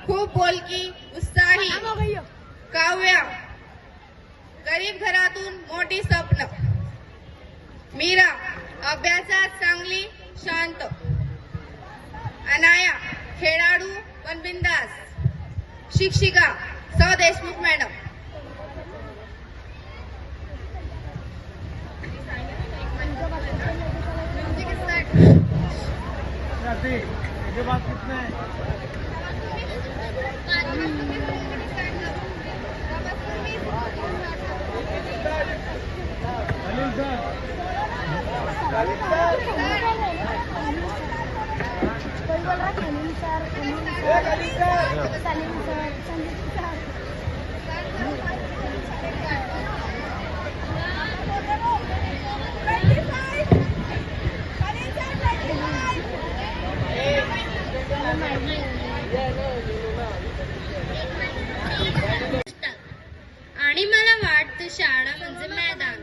खूप बोलकी, उत्साही, काव्य, गरीब घरातून मोठी स्वप्न. मीरा अभ्यासात चांगली, शांत. अनाया खेळाडू पण बिंदास. शिक्षिका सौ देशमुख मॅडम. ये बात कितना है? आणि मला वाटतं शाळा म्हणजे मैदान.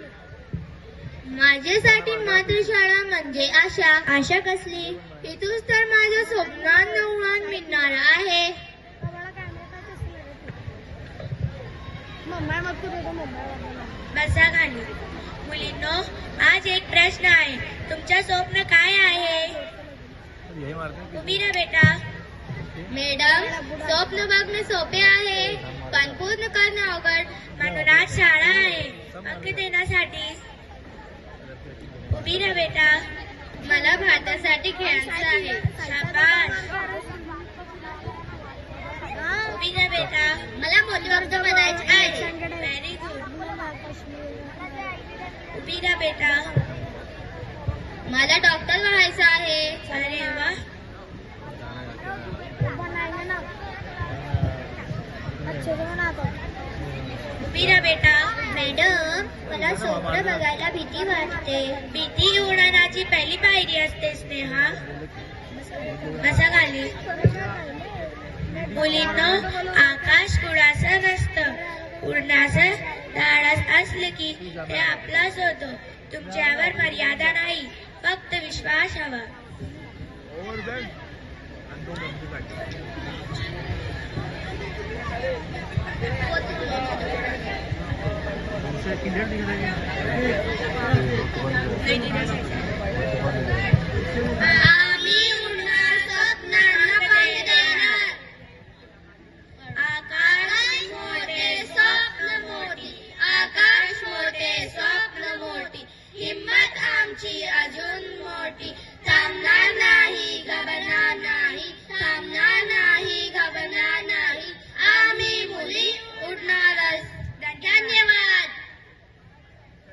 माझ्यासाठी मात्र शाळा म्हणजे आशा. आशा कसली? इथूनच तर माझ्या स्वप्नांना उडान मिळणार आहे. बसा गाणी. मुलींनो, आज एक प्रश्न आहे. तुमच्या स्वप्न काय आहे? तुम्ही ना बेटा. मॅडम, स्वप्न बघणं सोपे आहे पण पूर्ण करणं अवघड. म्हणून आज शाळा आहे अंक देण्यासाठी. उभी ना बेटा. मला भारतासाठी खेळायचं आहे. शाबास. उभी ना बेटा. मला मोठी वक्त बनायचे आहे. Very good. उभी ना बेटा. मला डॉक्टर व्हायचं आहे. अरे वा. उभी ना बेटा. मॅडम, मला स्वप्न बघायला भीती वाटते. भीती उडाणाची पहिली पायरी असते स्नेहा. बसा खाली. मुलींनो, आकाश कुणाचं नसतं. उडण्याचं धाडस असलं की ते आपलाच होतं. तुमच्यावर मर्यादा नाही, फक्त विश्वास हवा. क्लियर दिख रही है.